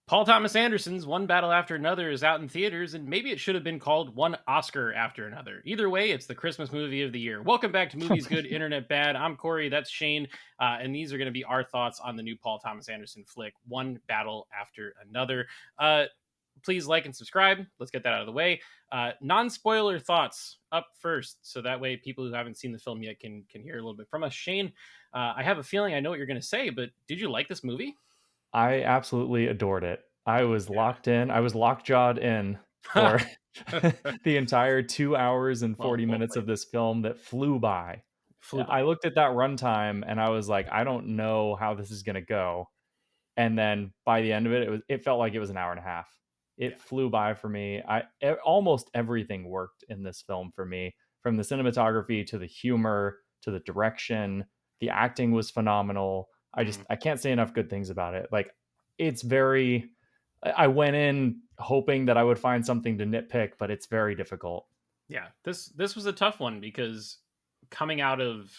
Paul Thomas Anderson's One Battle After Another is out in theaters, and maybe it should have been called One Oscar After Another. Either way, it's the Christmas movie of the year. Welcome back to Movies Good, Internet Bad. I'm Corey, that's Shane, and these are going to be our thoughts on the new Paul Thomas Anderson flick, One Battle After Another. Please like and subscribe. Let's get that out of the way. Non-spoiler thoughts up first, so that way people who haven't seen the film yet can hear a little bit from us. Shane, I have a feeling I know what you're going to say, but did you like this movie? I absolutely adored it. I was locked in. I was lockjawed in Yeah. for the entire 2 hours and well, 40 well minutes played. of this film that flew by. Flew I by. looked at that runtime and I was like, I don't know how this is going to go. And then by the end of it, it felt like it was an hour and a half. Yeah. It flew by for me. Almost everything worked in this film for me, from the cinematography to the humor to the direction. The acting was phenomenal. Mhm. I can't say enough good things about it. Like, it's very I went in hoping that I would find something to nitpick, but it's very difficult. Yeah. This was a tough one because coming out of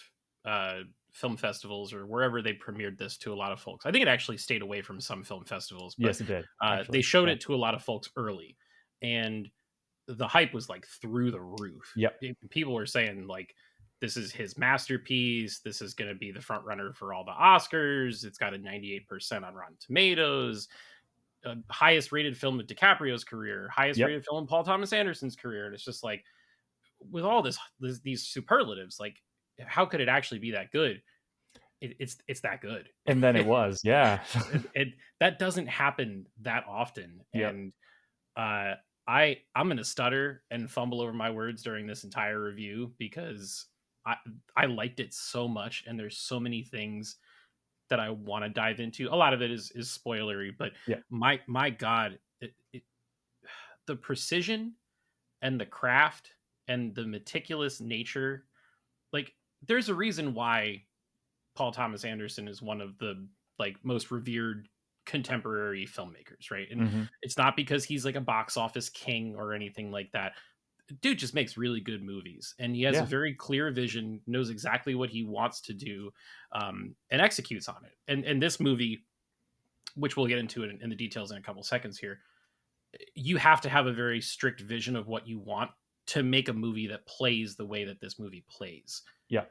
uh film festivals or wherever they premiered this to a lot of folks. I think it actually stayed away from some film festivals, but Yes, it did, they actually. showed Yeah. it to a lot of folks early. And the hype was like through the roof. Yep. People were saying like this is his masterpiece. This is going to be the front runner for all the Oscars. It's got a 98% on Rotten Tomatoes. Highest rated film of DiCaprio's career, highest Yep. rated film in Paul Thomas Anderson's career. And it's just like, with all these superlatives, like, how could it actually be that good? It's that good. And then it was. Yeah. That doesn't happen that often. Yep. And uh, I'm gonna stutter and fumble over my words during this entire review because I I liked it so much, and there's so many things that I want to dive into. A lot of it is spoilery, but Yeah. my God, the precision and the craft and the meticulous nature, like, there's a reason why Paul Thomas Anderson is one of the like most revered contemporary filmmakers, right? And Hmm. it's not because he's like a box office king or anything like that. Dude just makes really good movies, and he has a Yeah. very clear vision, knows exactly what he wants to do, and executes on it. And this movie, which we'll get into it in the details in a couple seconds here, you have to have a very strict vision of what you want to make a movie that plays the way that this movie plays. Yeah.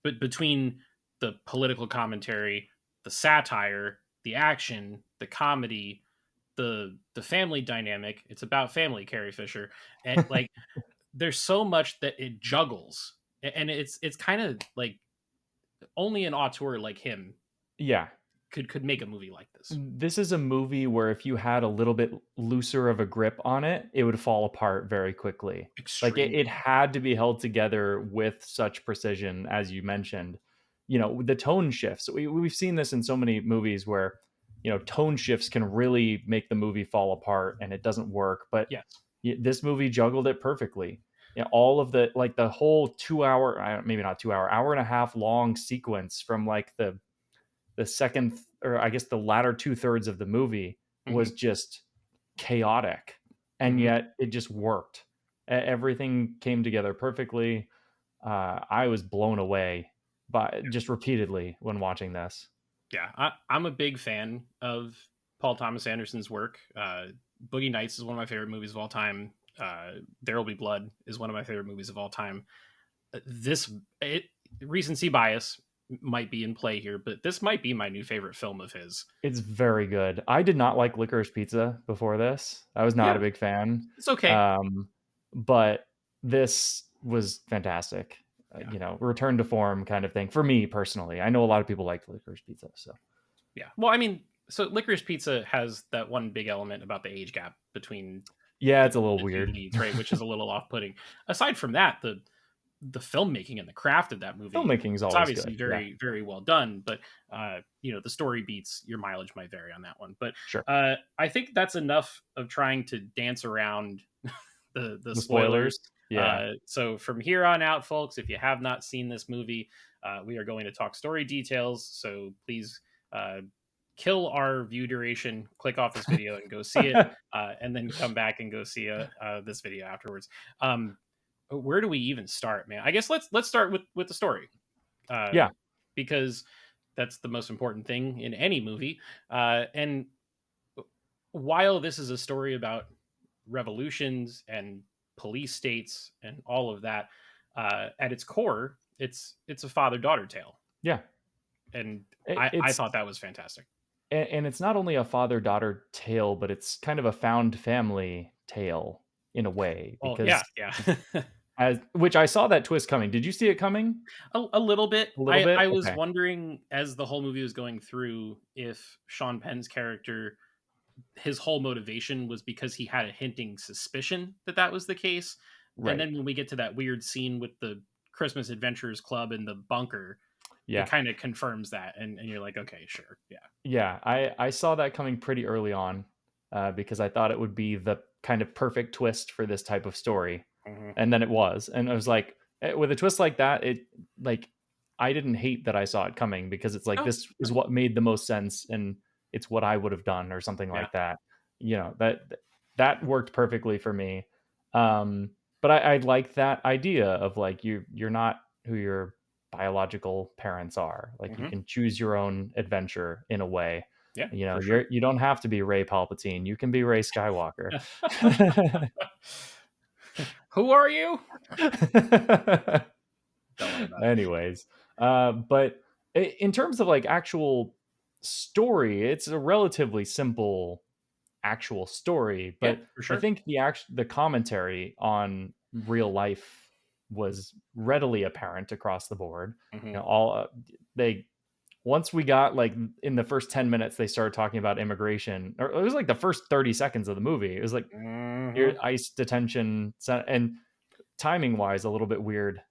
But between the political commentary, the satire, the action, the comedy, the family dynamic, it's about family, Carrie Fisher, and like there's so much that it juggles, and it's kind of like only an auteur like him Yeah. could make a movie like this. This is a movie where if you had a little bit looser of a grip on it, it would fall apart very quickly. Like, it Extremely. had to be held together with such precision, as you mentioned. The tone shifts. We've seen this in so many movies where, tone shifts can really make the movie fall apart and it doesn't work. But Yes. this movie juggled it perfectly. All of the whole 2 hour, maybe not 2 hour, hour and a half long sequence from like the second, or I guess the latter two-thirds of the movie, Hmm. was just chaotic, and Hmm. yet it just worked. Everything came together perfectly. I was blown away by just repeatedly when watching this. Yeah, I'm a big fan of Paul Thomas Anderson's work. Boogie Nights is one of my favorite movies of all time. There Will Be Blood is one of my favorite movies of all time. This it Recency bias might be in play here, but this might be my new favorite film of his. It's very good. I did not like Licorice Pizza before this. I was not Yeah, a big fan. it's okay. Um, but this was fantastic. Yeah, Return to form kind of thing for me personally. I know a lot of people liked Licorice Pizza, so yeah. Well, I mean, so Licorice Pizza has that one big element about the age gap between yeah, the, it's a little the two weird. leads, right? Which is a little off-putting. Aside from that, the filmmaking and the craft of that movie, Filmmaking is it's always obviously good. Yeah, very very well done, but the story beats. Your mileage might vary on that one, but sure. I think that's enough of trying to dance around the The spoilers. spoilers. Yeah. So from here on out, folks, if you have not seen this movie, we are going to talk story details, so please kill our view duration, click off this video and go see it, and then come back and go see this video afterwards. Where do we even start, man? I guess let's start with the story, uh, Yeah. because that's the most important thing in any movie. And while this is a story about revolutions and police states and all of that, at its core, it's a father daughter tale, Yeah. and I It's thought that was fantastic. and it's not only a father-daughter tale, but it's kind of a found family tale in a way Well, yeah, because yeah. as which I saw that twist coming. Did you see it coming? A little bit. A little I bit? was Okay. wondering as the whole movie was going through if Sean Penn's character, his whole motivation was because he had a hinting suspicion that that was the case. And Right. then when we get to that weird scene with the Christmas Adventurers Club in the bunker, it Yeah. kind of confirms that, and you're like, okay, sure, yeah. Yeah, I saw that coming pretty early on, because I thought it would be the kind of perfect twist for this type of story, Mhm. and then it was, and I was like, with a twist like that, it like I didn't hate that I saw it coming because it's like Oh, this is what made the most sense, and it's what I would have done or something yeah. like that. That worked perfectly for me. But I like that idea of like you're not who your biological parents are. Like you Hmm. can choose your own adventure in a way. Yeah, You know, for sure. you don't have to be Ray Palpatine. You can be Ray Skywalker. Who are you? Don't worry about it. Anyways, but in terms of like actual story, it's a relatively simple actual story, Yeah, but for I sure. think the commentary on real life was readily apparent across the board. Hmm. You know, all they once we got like in the first 10 minutes they started talking about immigration, or it was like the first 30 seconds of the movie. It was like your Hmm. ICE detention and timing wise a little bit weird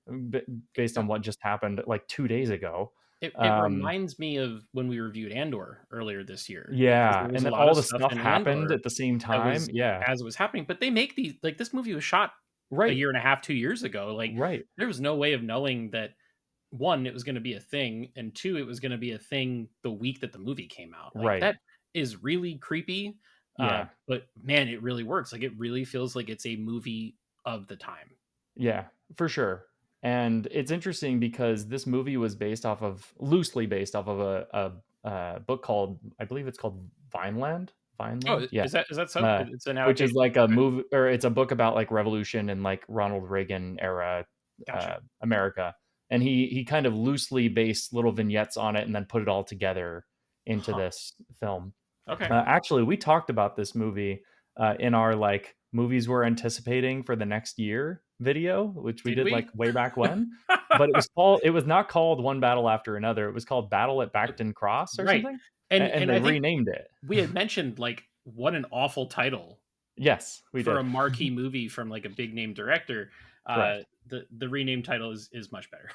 based on what just happened like 2 days ago. It Um, reminds me of when we reviewed Andor earlier this year, because yeah, there was and a then lot all of the stuff stuff in happened Andor at the same that time. was Yeah, as it was happening, but they make these like, this movie was shot a right, year and a half, 2 years ago, like, right, there was no way of knowing that, 1, it was gonna be a thing, and 2, it was gonna be a thing the week that the movie came out, like, right. that is really creepy, Yeah, but man, it really works, like, it really feels like it's a movie of the time. yeah, for sure. And it's interesting because this movie was based off of loosely based off of a book called, I believe it's called Vineland. Oh, Vineland, yeah. is that so? It's an Which is adaptation? like a Okay, movie, or it's a book about like revolution and like Ronald Reagan era gotcha. America, and he kind of loosely based little vignettes on it and then put it all together into Huh, this film. okay. Actually, we talked about this movie in our like movies we're anticipating for the next year video, which we Did did we? like way back when. But it was not called One Battle After Another. It was called Battle at Bacton Cross or Right, something, and and they I think renamed it. we had mentioned, like, what an awful title Yes, we for did. a marquee movie from, like, a big name director. Correct. The renamed title is much better.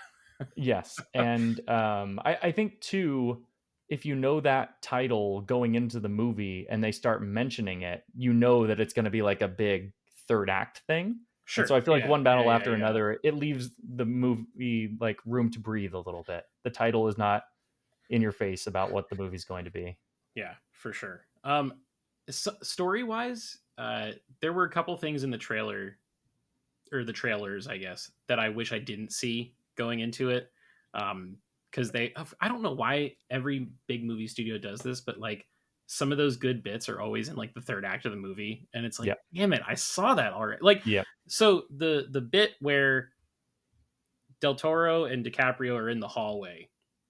Yes, and I think too, if you know that title going into the movie and they start mentioning it, you know that it's going to be like a big third act thing. And so Sure, I feel like yeah, one yeah, battle yeah, after yeah. another, it leaves the movie like room to breathe a little bit. The title is not in your face about what the movie's going to be. Yeah, for sure. Story-wise, there were a couple things in the trailer, or the trailers, I guess, that I wish I didn't see going into it. Because I don't know why every big movie studio does this, but like some of those good bits are always in like the third act of the movie, and it's like, Yep. damn it, I saw that already. Like, Yep. so the bit where Del Toro and DiCaprio are in the hallway,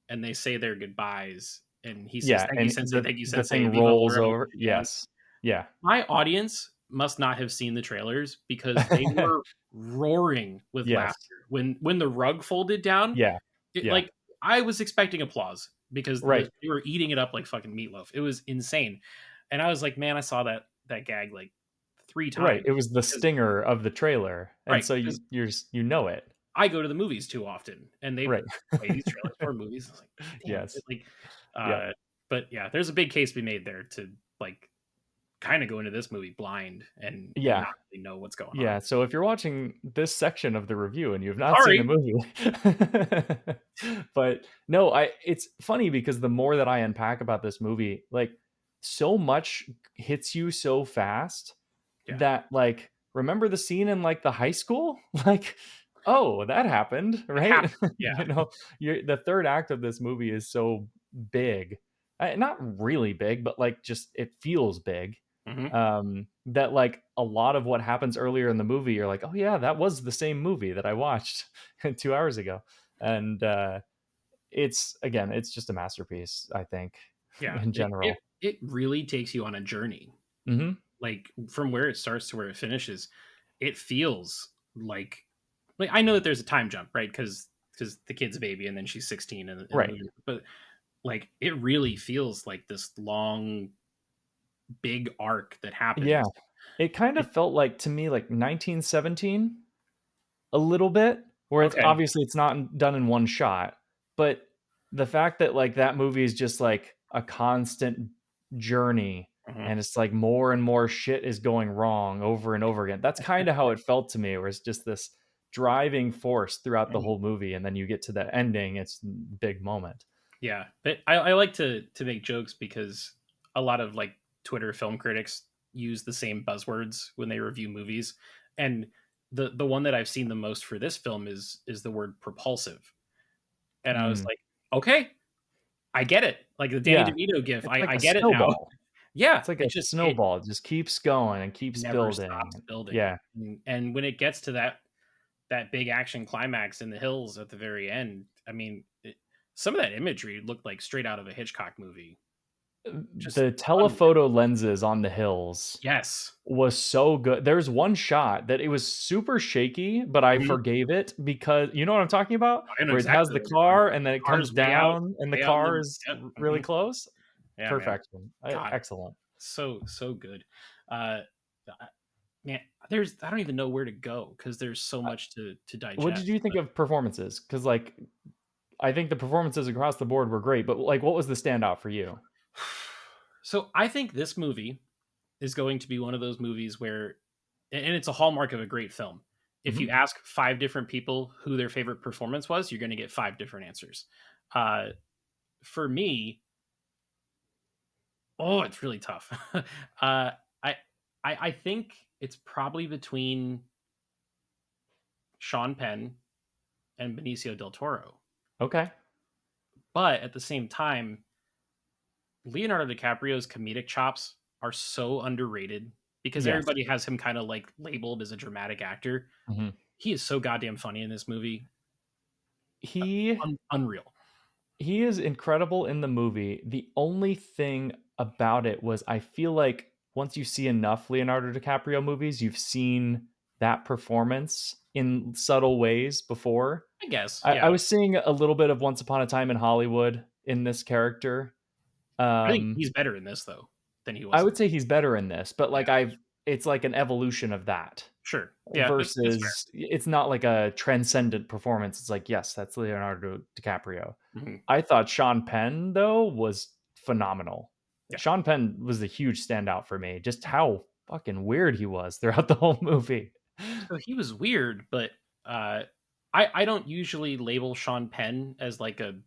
and they say their goodbyes, and he says, Yeah, "Thank you, and Sensei. Thank you, the Sensei. thing Viva rolls Laredo over. Japan." Yes. Yeah. My audience must not have seen the trailers because they were roaring with Yes. laughter when the rug folded down. Yeah. It Yeah. like I was expecting applause because Right. they were eating it up like fucking meatloaf. It was insane, and I was like, man, I saw that gag like 3 Right. times It was the because stinger of the trailer. And right, so because you know it. I go to the movies too often, and they Right. play these trailers for movies. I was like, damn it, Yes. like, Yep. but yeah, there's a big case to be made there to like kind of go into this movie blind and Yeah. not really know what's going on. Yeah. So if you're watching this section of the review and you have not seen the Sorry. movie, but no, it's funny because the more that I unpack about this movie, like so much hits you so fast Yeah. that like remember the scene in like the high school? Like, oh, that happened, It right? happened. Yeah. The third act of this movie is so big. Not really big, but like just it feels big. Hmm. That like a lot of what happens earlier in the movie, you're like, oh yeah, that was the same movie that I watched 2 hours ago. And it's again, it's just a masterpiece, I think, Yeah, in it general. it really takes you on a journey, Hmm. like from where it starts to where it finishes. It feels like I know that there's a time jump, right? Because the kid's a baby and then she's 16 in the Right. movie, but like it really feels like this long, big arc that Yeah. happens. It kind It, of felt like to me like 1917 a little bit, where it's okay. obviously it's not done in one shot, but the fact that like that movie is just like a constant journey Mhm, and it's like more and more shit is going wrong over and over again. That's kind of how it felt to me, where it's just this driving force throughout the mhm. whole movie and then you get to the ending, it's big moment. Yeah, but I like to make jokes because a lot of like Twitter film critics use the same buzzwords when they review movies, and the one that I've seen the most for this film is the word propulsive, and I was Mm. like, okay, I get it. Like the Danny Yeah. DeVito gif, It's like I a get it now. snowball. Yeah, It's like a it snowball. It just keeps going and keeps never stops building. building, Yeah. and when it gets to that big action climax in the hills at the very end, I mean, some of that imagery looked like straight out of a Hitchcock movie. Just The unreal. telephoto lenses on the hills Yes. was so good. There's one shot that it was super shaky, but I Mhm. forgave it because you know what I'm talking about? I know Where it has exactly the what you're talking car about. and then it comes Car's down and the way out in car the is yep, really mhm. close. Yeah, man. Perfection. God, Excellent. so good. Uh, I man, there's I don't even know where to go because there's so Uh, much to what did digest, you think but of performances? Because like I think the performances across the board were great, but like what was the standout for you? so I think this movie is going to be one of those movies where and it's a hallmark of a great film. If you Mhm. ask 5 different people who their favorite performance was, you're gonna get 5 different answers. Uh, for me, oh, it's really tough. I I think it's probably between Sean Penn and Benicio Del Toro. Okay. But at the same time, Leonardo DiCaprio's comedic chops are so underrated because Yes. everybody has him kind of like labeled as a dramatic actor. Mhm. He is so goddamn funny in this movie. He Unreal. He is incredible in the movie. The only thing about it was I feel like once you see enough Leonardo DiCaprio movies, you've seen that performance in subtle ways before. I guess. I Yeah. was seeing a little bit of Once Upon a Time in Hollywood in this character. I think Um, he's better in this though than he I was in would that. say he's better in this, but Yeah. like it's like an evolution of that Sure. Yeah. That's fair. versus it's not like a transcendent performance. It's like, yes, that's Leonardo DiCaprio. Mhm. I thought Sean Penn, though, was phenomenal. Yeah. Sean Penn was a huge standout for me, just how fucking weird he was throughout the whole movie. So he was weird, but uh, I don't usually label Sean Penn as like a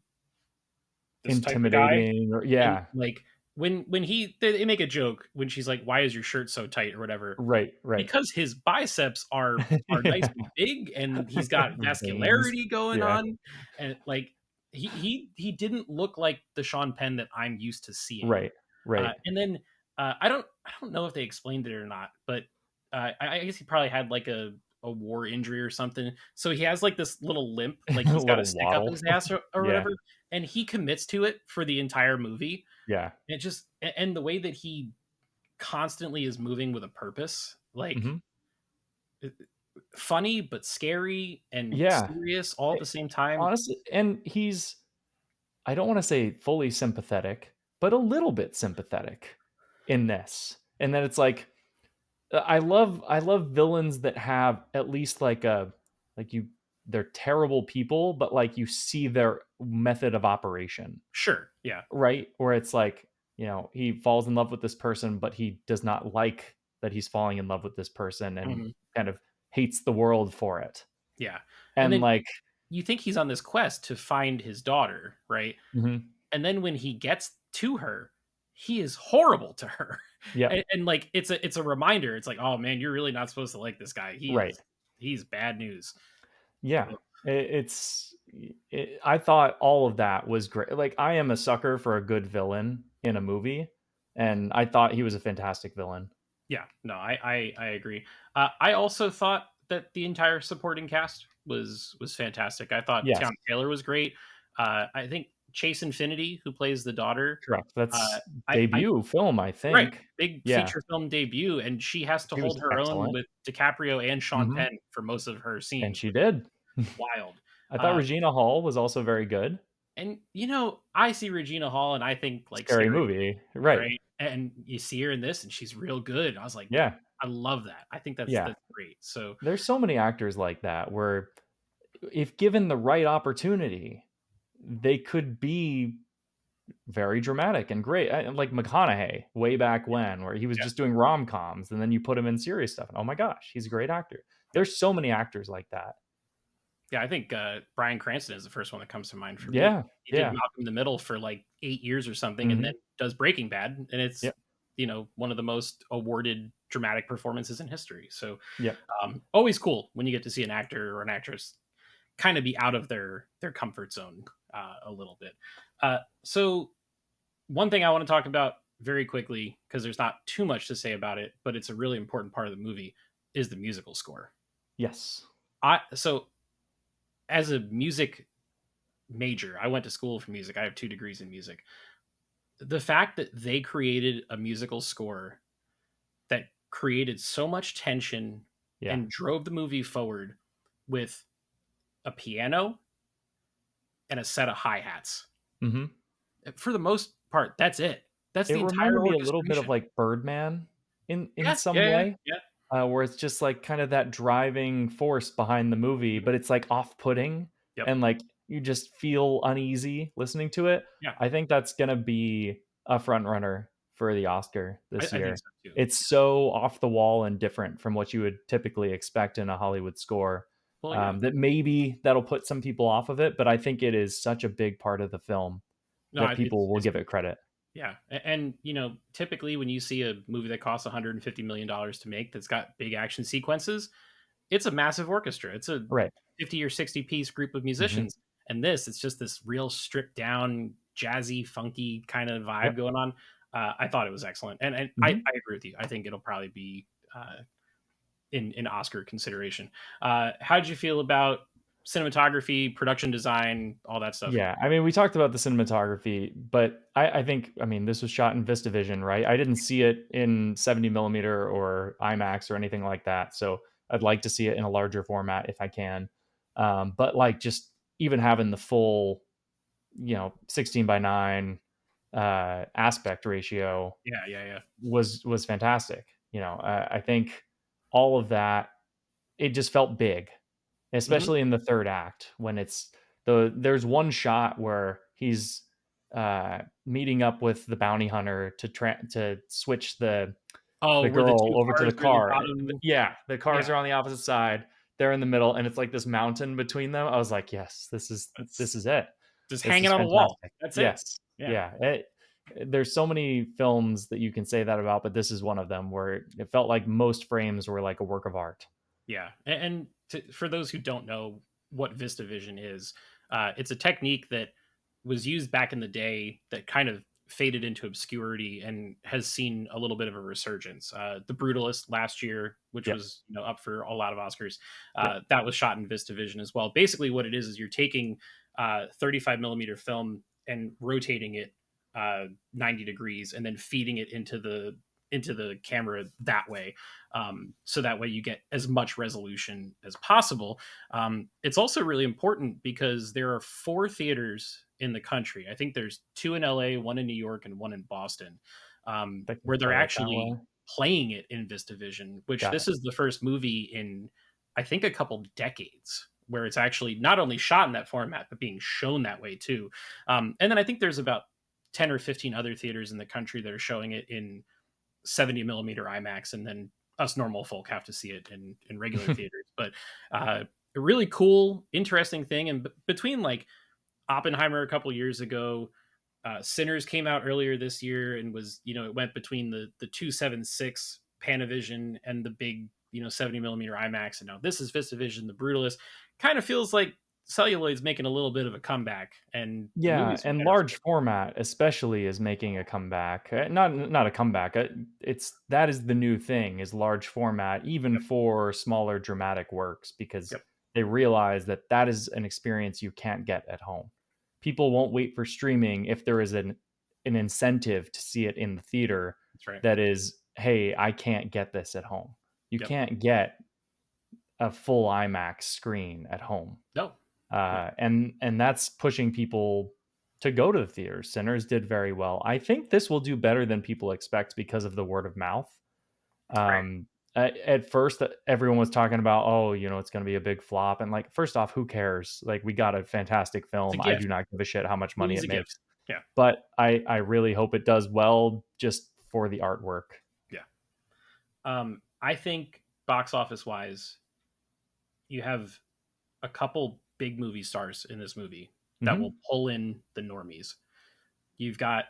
this type of guy. Intimidating or And, yeah. like, when they make a joke when she's like, "Why is your shirt so tight?" or whatever, Right, right. because his biceps are Yeah. nicely big and he's got Veins. vascularity going Yeah. on, and, like, he didn't look like the Sean Penn that I'm used to seeing. Right, right. And then, I don't know if they explained it or not, but, I guess he probably had, like, a war injury or something, so he has, like, this little limp, like, A he's got a little stick up waddle. his ass or Yeah, whatever, and he commits to it for the entire movie. yeah. It just and the way that he constantly is moving with a purpose, like, Mhm. uh, funny but scary and Yeah. serious all at Eh, the same time. honestly and he's I don't wanna say fully sympathetic, but a little bit sympathetic in this, and then it's like I love villains that have at least like a like you they're terrible people, but like you see their method of operation, Sure, yeah. right? Where it's like, he falls in love with this person, but he does not like that he's falling in love with this person and Mhm, kind of hates the world for it. yeah, and And then like you think he's on this quest to find his daughter, right? mhm, And then when he gets to her, he is horrible to her. yep, And like it's a reminder. It's like, "Oh man, you're really not supposed to like this guy. right. He's bad news." Yeah. Ugh. I thought all of that was great. Like I am a sucker for a good villain in a movie. and I thought he was a fantastic villain. Yeah, no, I agree. I also thought that the entire supporting cast was fantastic. I thought Yes, Tiana Taylor was great. I think Chase Infinity, who plays the daughter, correct. uh, That's I debut film, I right, think. big Yeah, feature film debut, and she has to she was hold her own excellent. with DiCaprio and Sean Mhm, Penn for most of her and scenes, she which is did. wild. I thought Uh, Regina Hall was also very good. and I see Regina Hall and I think like Scary scary, movie. Right. right? And you see her in this, and she's real good. I was like, Yeah, I love that. I think yeah. that's great. So There's so many actors like that where if given the right opportunity, they could be very dramatic and great. Like McConaughey way back when, where he was yeah, just doing rom-coms, and then you put him in serious stuff, and oh my gosh, he's a great actor. yeah, There's so many actors like that. yeah. I think Bryan Cranston is the first one that comes to mind for me. Yeah, He did yeah. Malcolm in the Middle for like 8 years or something, and then Mhm. does Breaking Bad, and it's Yep, one of the most awarded dramatic performances in history. So yep. always cool when you get to see an actor or an actress kind of be out of their comfort zone a little bit. So one thing I want to talk about very quickly, because there's not too much to say about it, but it's a really important part of the movie, is the musical score. Yes. So as a music major, I went to school for music. I have 2 degrees in music. The fact that they created a musical score that created so much tension Yeah. and drove the movie forward with a piano and a set of hi-hats. Mhm. For the most part, that's it. That's It the entire reminded me a little bit of, orchestration. like, Birdman in Yeah, some yeah, yeah, way, yeah. where it's just, like, kind of that driving force behind the movie, Mhm. but it's, like, off-putting Yep. and, like, you just feel uneasy listening to it. Yeah. I think that's gonna be a front runner for the Oscar this I think year. so too. It's so off the wall and different from what you would typically expect in a Hollywood score, Well, yeah. that maybe that'll put some people off of it, but I think it is such a big part of the film No, that people will it's give huge. it credit. Yeah, and typically when you see a movie that costs $150 million to make that's got big action sequences, it's a massive orchestra. It's a Right. 50 or 60 piece group of Mhm. musicians, and it's just this real stripped down, jazzy, funky kind of vibe Yep. going on. I thought it was excellent, and Mhm. I agree with you. I think it'll probably be in Oscar consideration. How did you feel about cinematography, production design, all that stuff? Yeah, I mean, we talked about the cinematography, but I think, I mean, this was shot in VistaVision, right? I didn't see it in 70 millimeter or IMAX or anything like that, so I'd like to see it in a larger format if I can. But like just even having the full, 16 by 9 aspect ratio Yeah, yeah, yeah. was fantastic. I think all of that, it just felt big, Hmm. especially in the 3rd act when there's one shot where he's, meeting up with the bounty hunter to switch Oh, the where the girl two over to the cars are in the car. bottom. Yeah, the cars Yeah, are on the opposite side, they're in the middle, and it's like this mountain between them. I was like, "Yes, this that's is it. just This hanging is on a wall. fantastic." That's it. Yes. Yeah, Yeah, there's so many films that you can say that about, but this is one of them where it felt like most frames were like a work of art. yeah. And for those who don't know what VistaVision is, it's a technique that was used back in the day that kind of faded into obscurity and has seen a little bit of a resurgence. The Brutalist last year, which Yep, was up for a lot of Oscars, yep. that was shot in VistaVision as well. Basically, what it is you're taking 35 millimeter film and rotating it 90 degrees and then feeding it into the camera that way, so that way you get as much resolution as possible. It's also really important because there are 4 theaters in the country. I think there's 2 in LA, one in New York, and one in Boston, They can where they're play it that actually way. playing it in VistaVision, which Got this it. is the first movie in, I think, a couple decades where it's actually not only shot in that format, but being shown that way too. And then I think there's about 10 or 15 other theaters in the country that are showing it in 70 millimeter IMAX, and then us normal folk have to see it in regular theaters. But a really cool, interesting thing. And between like Oppenheimer a couple years ago, Sinners came out earlier this year and was, it went between the 276 Panavision and the big 70 millimeter IMAX, and now this is VistaVision. The Brutalist kind of feels like celluloid's making a little bit of a comeback, and the Yeah, movies are and better for large format especially is making a comeback. Not a comeback. It's that is the new thing is large format even it. for smaller dramatic works because Yep. they realize that that is an experience you can't get at home. People won't wait for streaming if there is an incentive to see it in the theater That's right. that is, hey, I can't get this at home. You Yep. can't get a full IMAX screen at home, No. No. and that's pushing people to go to the theater. Sinners did very well. I think this will do better than people expect because of the word of mouth. Right. At first, everyone was talking about, oh, it's going to be a big flop, and like, first off, who cares? Like, we got a fantastic It's a film. I do gift. not give a shit how much money Movie's it a gift. makes, Yeah. but I really hope it does well just for the artwork. Yeah. I think box office wise, you have a couple big movie stars in this movie that will Hmm. pull in the normies. You've got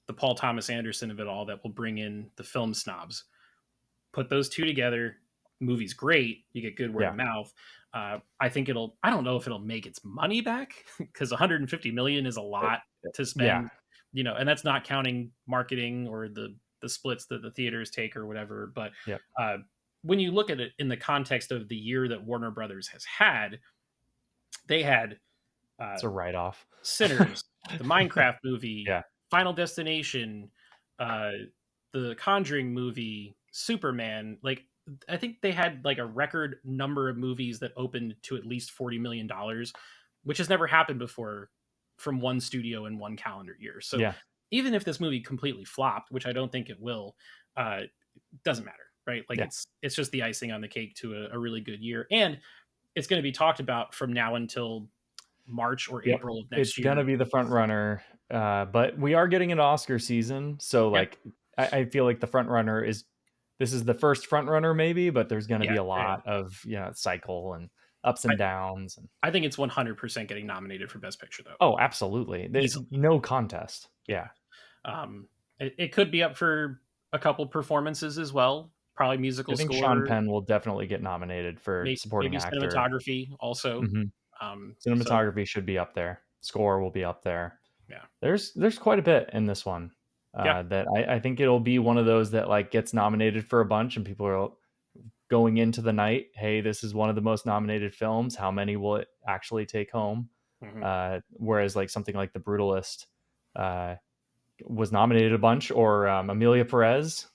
the Paul Thomas Anderson of it all that will bring in the film snobs. Put those two together, movie's great. You get good word of Yeah. mouth. I think it'll. I don't know if it'll make its money back because 150 million is a lot to Yeah. spend. And that's not counting marketing or the splits that the theaters take or whatever. But Yep. uh, when you look at it in the context of the year that Warner Brothers has had, they had uh, It's a write off. Sinners, the Minecraft movie, Yeah. Final Destination, uh, the Conjuring movie, Superman. Like, I think they had like a record number of movies that opened to at least $40 million, which has never happened before from one studio in one calendar year. So Yeah. even if this movie completely flopped, which I don't think it will, doesn't matter, right? Like Yeah. it's just the icing on the cake to a really good year, and it's going to be talked about from now until March or Yep. April of It's next gonna year. be the front runner, but we are getting an Oscar season, so Yeah, like I feel like the front runner is this is the first front runner maybe, but there's gonna yeah, be a yeah. lot of cycle and ups I, and downs. And I think it's 100% getting nominated for Best Picture though, oh, absolutely, easily. no contest. Yeah, Yeah, it could be up for a couple performances as well. Probably I musical think Sean score, Penn will definitely get nominated for supporting maybe actor. cinematography also. Hmm. So Cinematography should be up there. Score will be up there. yeah, There's quite a bit in this one yeah. that I think it'll be one of those that like gets nominated for a bunch, and people are going into the night, hey, this is one of the most nominated films. How many will it actually take home? Hmm. Whereas like something like The Brutalist uh, was nominated a bunch, or Amelia Perez.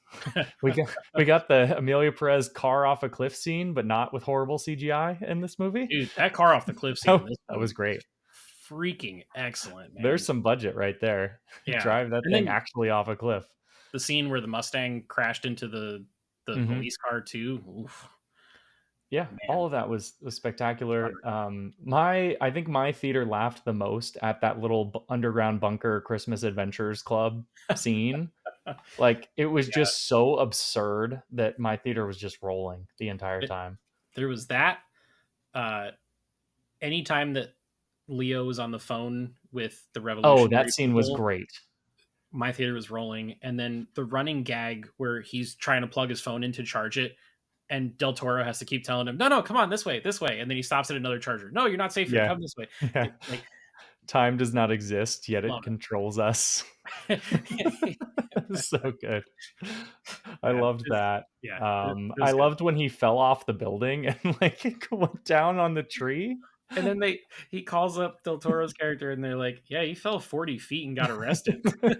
we got the Amelia Perez car off a cliff scene, but not with horrible CGI in this movie. Dude, that car off the cliff scene in Oh, this that was movie was great. freaking excellent, There's man. some budget right there. Yeah, Drive that and thing then actually off a cliff. the scene where the Mustang crashed into the Hmm. police car too. Oof, Yeah, man. all of that was spectacular. My I think my theater laughed the most at that little underground bunker Christmas Adventures Club scene. Like it was Yeah, just so absurd that my theater was just rolling the entire it, time. there was that. Uh, Anytime that Leo was on the phone with the Oh, that revolutionary scene was people, great. my theater was rolling. And then the running gag where he's trying to plug his phone in to charge it, and Del Toro has to keep telling him, "No, no, come on, this way, this way." And then he stops at another charger. "No, you're not safe here. Yeah. Come this way." Yeah. Like, Time does not exist, yet it love controls us. it. So good. I Yeah, loved that. yeah, it I was good. loved when he fell off the building and like went down on the tree. And then he calls up Del Toro's character, and they're like, "Yeah, he fell 40 feet and got arrested." Yeah.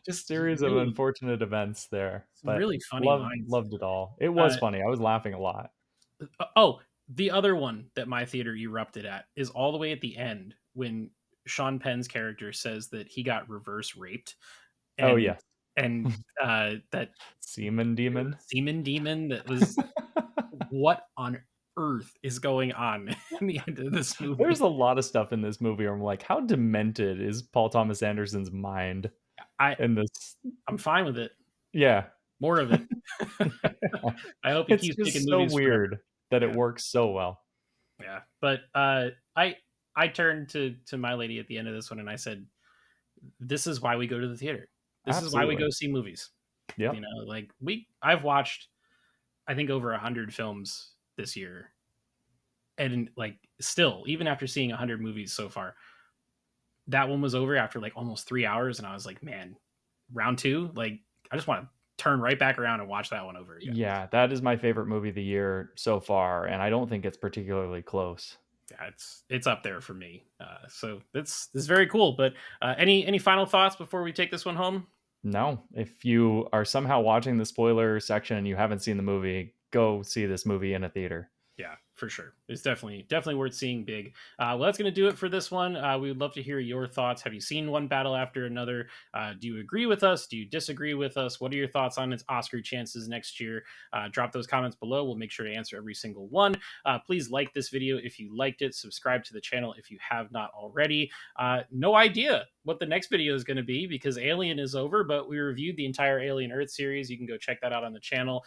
Just Series of really unfortunate events there, some but really funny lines. loved it all. It was Uh, funny. I was laughing a lot. oh, the other one that my theater erupted at is all the way at the end when Sean Penn's character says that he got reverse raped, Oh and yeah, that Semen Demon. semen demon that was, what on earth is going on in the end of this There's movie? a lot of stuff in this movie where I'm like, how demented is Paul Thomas Anderson's mind I in this? I'm fine with it. Yeah. More of it. I hope he It's keeps making just so movies forever. weird that it Yeah, works so well. yeah. But I turned to my lady at the end of this one and I said, "This is why we go to the theater. This is why we Absolutely. go see movies." Yep. Like I've watched I think over 100 films this year, And like, still, even after seeing 100 movies so far, that one was over after like almost 3 hours, and I was like, man, round two, like, I just want to turn right back around and watch that one over again. Yeah, that is my favorite movie of the year so far, and I don't think it's particularly close. Yeah, it's up there for me. So that's very cool. But any final thoughts before we take this one home? No, if you are somehow watching the spoiler section and you haven't seen the movie, go see this movie in a theater. Yeah, for sure. It's definitely worth seeing big. Well, that's going to do it for this one. We would love to hear your thoughts. Have you seen one battle after another? Do you agree with us? Do you disagree with us? What are your thoughts on its Oscar chances next year? Drop those comments below. We'll make sure to answer every single one. Please like this video if you liked it. Subscribe to the channel if you have not already. No idea what the next video is going to be because Alien is over, but we reviewed the entire Alien Earth series. You can go check that out on the channel.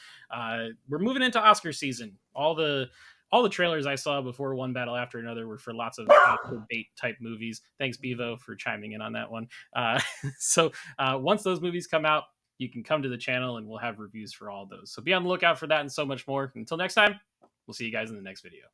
We're moving into Oscar season. All the trailers I saw before one battle after another were for lots of Oscar bait type movies. Thanks, Bevo, for chiming in on that one. So once those movies come out, you can come to the channel and we'll have reviews for all those. So be on the lookout for that and so much more. Until next time, we'll see you guys in the next video.